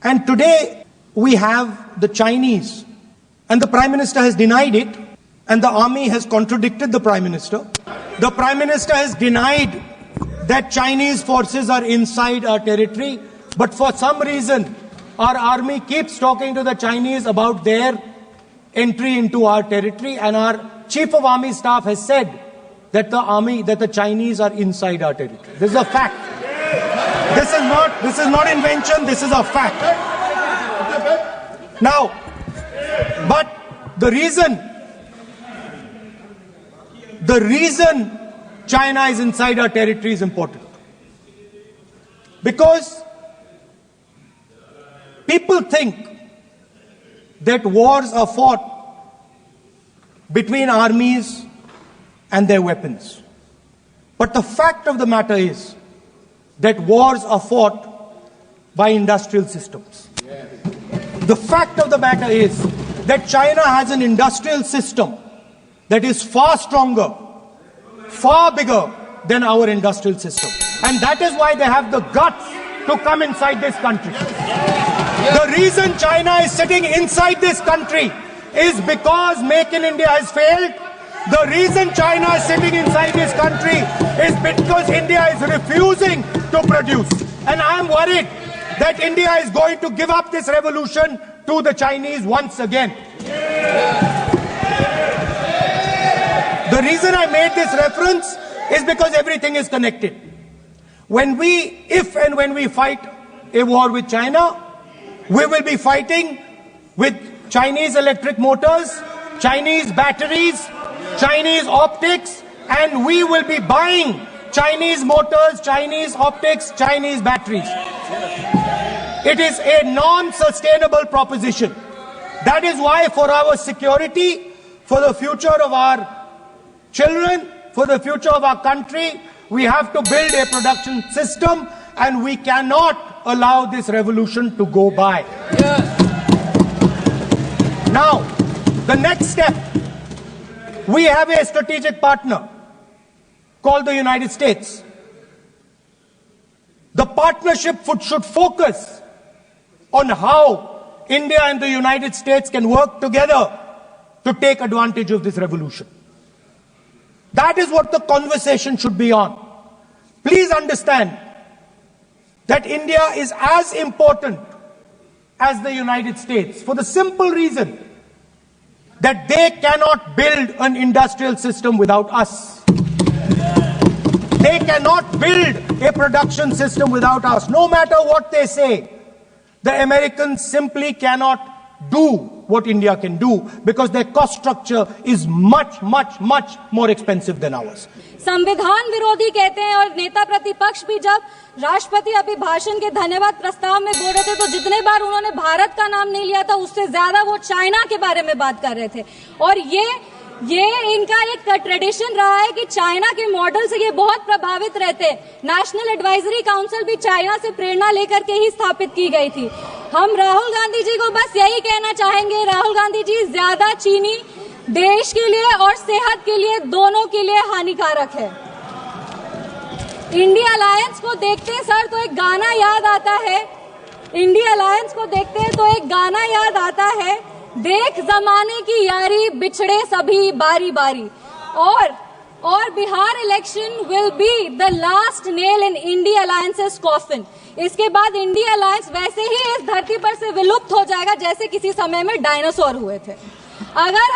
And today we have the Chinese, and the Prime Minister has denied it, and the army has contradicted the Prime Minister. The Prime Minister has denied that Chinese forces are inside our territory, but for some reason our army keeps talking to the Chinese about their entry into our territory, and our Chief of Army Staff has said that the Chinese are inside our territory. This is a fact. This is not invention, this is a fact. Now, but the reason China is inside our territory is important. Because people think that wars are fought between armies and their weapons. But the fact of the matter is that wars are fought by industrial systems. The fact of the matter is that China has an industrial system that is far stronger, far bigger than our industrial system. And that is why they have the guts to come inside this country. The reason China is sitting inside this country is because Make in India has failed. The reason China is sitting inside this country is because India is refusing to produce. And I am worried that India is going to give up this revolution to the Chinese once again. The reason I made this reference is because everything is connected. If and when we fight a war with China, we will be fighting with Chinese electric motors, Chinese batteries, Chinese optics, and we will be buying Chinese motors, Chinese optics, Chinese batteries. It is a non-sustainable proposition. That is why for our security, for the future of our children, for the future of our country, we have to build a production system, and we cannot allow this revolution to go by. Now, the next step, we have a strategic partner called the United States. The partnership should focus on how India and the United States can work together to take advantage of this revolution. That is what the conversation should be on. Please understand that India is as important as the United States for the simple reason that they cannot build an industrial system without us. They cannot build a production system without us. No matter what they say, the Americans simply cannot do what India can do because their cost structure is much, much, much more expensive than ours. संविधान विरोधी कहते हैं, और नेता प्रतिपक्ष भी जब राष्ट्रपति अभिभाषण के धन्यवाद प्रस्ताव में बोल रहे थे तो जितने बार उन्होंने भारत का नाम नहीं लिया था उससे ज्यादा वो चाइना के बारे में बात कर रहे थे। और ये इनका एक ट्रेडिशन रहा है कि चाइना के मॉडल से ये बहुत प्रभावित रहते हैं। नेशनल एडवाइजरी काउंसिल भी चाइना से प्रेरणा लेकर के ही स्थापित की गई थी। हम राहुल गांधी जी को बस यही कहना चाहेंगे, राहुल गांधी जी, ज्यादा चीनी देश के लिए और सेहत के लिए, दोनों के लिए हानिकारक है। इंडिया अलायंस को देखते हैं सर तो एक गाना याद आता है, इंडिया अलायंस को देखते हैं तो एक गाना याद आता है, देख जमाने की यारी बिछड़े सभी बारी बारी। और Bihar election will be the last nail in India alliances coffin. इसके बाद इंडिया अलायंस वैसे ही इस धरती पर से विलुप्त हो जाएगा जैसे किसी समय में डायनासोर हुए थे। अगर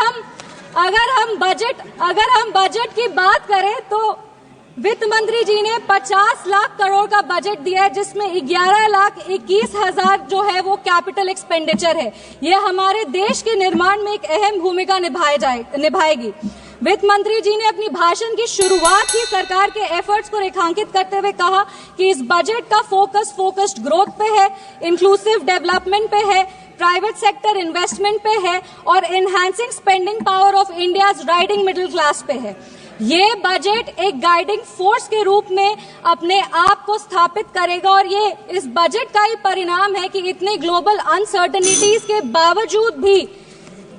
हम बजट की बात करें तो वित्त मंत्री जी ने 50 लाख करोड़ का बजट दिया है, जिसमें 11,21,000 जो है वो कैपिटल एक्सपेंडिचर है। ये हमारे देश के निर्माण में एक अहम भूमिका निभाएगी। वित्त मंत्री जी ने अपनी भाषण की शुरुआत ही सरकार के एफर्ट्स को रेखांकित करते हुए कहा कि इस बजट का फोकस्ड ग्रोथ पे है, इंक्लूसिव डेवलपमेंट पे है, प्राइवेट सेक्टर इन्वेस्टमेंट पे है और enhancing spending power of India's riding middle class पे है। ये बजट एक गाइडिंग फोर्स के रूप में अपने आप को स्थापित करेगा और ये इस बजट का ही परिणाम है कि इतने ग्लोबल अनसर्टेनिटीज के बावजूद भी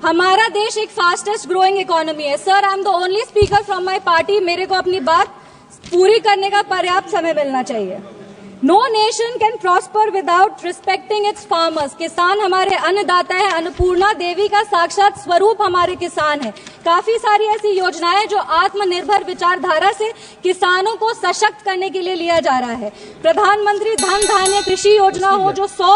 हमारा देश एक फास्टेस्ट ग्रोइंग इकोनॉमी है। Sir, I am the only speaker from my party, मेरे को अपनी बात पूरी करने का पर्याप्त समय मिलना चाहिए। No nation can prosper without respecting its farmers. किसान हमारे अन्नदाता है, अन्नपूर्णा देवी का साक्षात स्वरूप हमारे किसान है। काफी सारी ऐसी योजनाएं जो आत्मनिर्भर विचारधारा से किसानों को सशक्त करने के लिए लिया जा रहा है। प्रधानमंत्री धन धान्य कृषि योजना हो, जो 100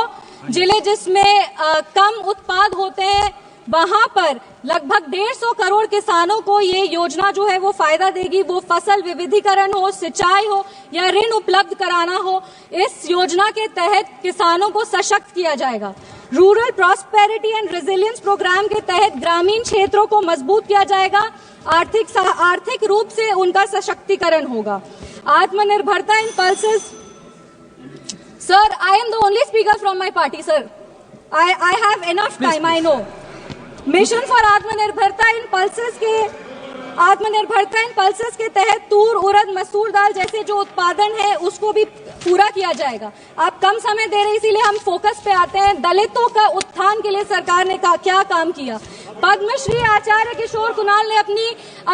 जिले जिसमें कम उत्पाद होते हैं वहां पर लगभग 150 करोड़ किसानों को ये योजना जो है वो फायदा देगी। वो फसल विविधीकरण हो, सिंचाई हो या ऋण उपलब्ध कराना हो, इस योजना के तहत किसानों को सशक्त किया जाएगा। Rural prosperity and resilience programme के तहत ग्रामीण क्षेत्रों को मजबूत किया जाएगा। आर्थिक रूप से उनका सशक्तिकरण होगा। आत्मनिर्भरता in pulses. Sir, I am the only speaker from my party, sir. I have enough time, I know. Mission for आत्मनिर्भरता इन पल्सेस के तहत तूर, उड़द, मसूर दाल जैसे जो उत्पादन है उसको भी पूरा किया जाएगा। आप कम समय दे रहे इसीलिए हम फोकस पे आते हैं। दलितों का उत्थान के लिए सरकार ने क्या काम किया। पद्मश्री आचार्य किशोर कुणाल ने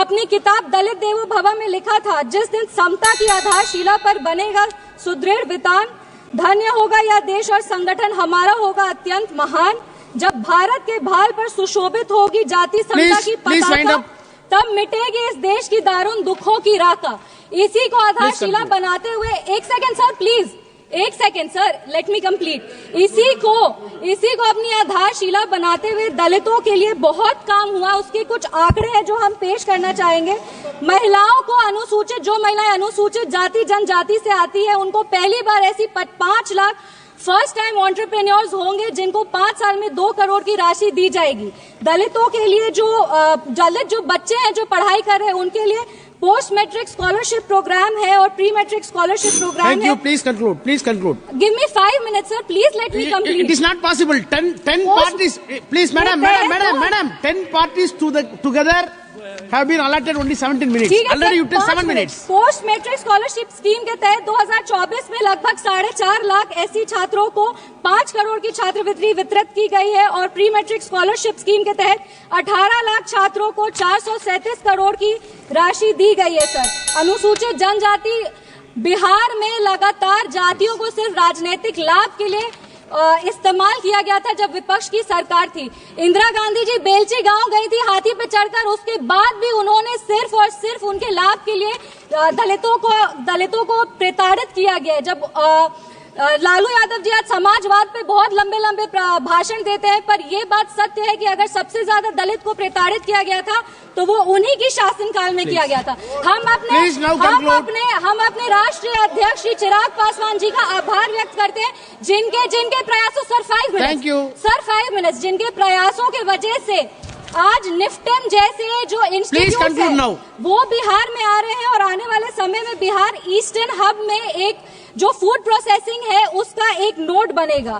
अपनी किताब दलित देवो भव में लिखा था, जिस दिन समता की आधारशिला पर बनेगा सुदृढ़ वितान, धन्य होगा यह देश और संगठन हमारा होगा अत्यंत महान। जब भारत के भाल पर सुशोभित होगी जाति समता की पताका, तब मिटेगी इस देश की दारुण दुखों की राका। इसी को आधारशिला बनाते हुए, एक सेकंड सर प्लीज, एक second sir, let me complete. इसी को अपनी आधारशिला बनाते हुए दलितों के लिए बहुत काम हुआ। उसके कुछ आंकड़े हैं जो हम पेश करना चाहेंगे। महिलाओं को अनुसूचित, जो महिलाएं अनुसूचित जाति जनजाति से आती है, उनको पहली बार ऐसी 5 लाख फर्स्ट टाइम एंटरप्रेन्योर्स होंगे जिनको 5 साल में 2 करोड़ की राशि दी जाएगी। दलितों के लिए जो बच्चे हैं जो पढ़ाई कर रहे हैं उनके लिए पोस्ट मैट्रिक स्कॉलरशिप प्रोग्राम है और प्री मैट्रिक स्कॉलरशिप प्रोग्राम है। Thank you. Please conclude. Please conclude. Give me 5 minutes, sir. Please let me complete. It is not possible. 10 parties. Please, madam. 10 parties together have been allotted only 17 minutes. Already you took 7 minutes. Post matric scholarship scheme के तहत 2024 में लगभग 4.5 लाख ऐसी छात्रों को 5 करोड़ की छात्रवृत्ति वितरित की गई है और प्री मैट्रिक स्कॉलरशिप स्कीम के तहत 18 लाख छात्रों को 437 करोड़ की राशि दी गई है। सर, अनुसूचित जनजाति बिहार में लगातार जातियों को सिर्फ राजनीतिक लाभ के लिए इस्तेमाल किया गया था जब विपक्ष की सरकार थी। इंदिरा गांधी जी बेलची गांव गई थी हाथी पे चढ़कर, उसके बाद भी उन्होंने सिर्फ और सिर्फ उनके लाभ के लिए दलितों को प्रताड़ित किया गया। जब लालू यादव जी आज समाजवाद पे बहुत लंबे भाषण देते हैं, पर ये बात सत्य है कि अगर सबसे ज्यादा दलित को प्रताड़ित किया गया था तो वो उन्हीं की शासनकाल में किया गया था। हम अपने राष्ट्रीय अध्यक्ष श्री चिराग पासवान जी का आभार व्यक्त करते हैं, जिनके प्रयासों, सर 5 मिनट्स, जिनके प्रयासों के वजह से आज निफ्टेम जैसे जो इंस्टीट्यूट है वो बिहार में आ रहे हैं और आने वाले समय में बिहार ईस्टर्न हब में एक जो फूड प्रोसेसिंग है उसका एक नोड बनेगा।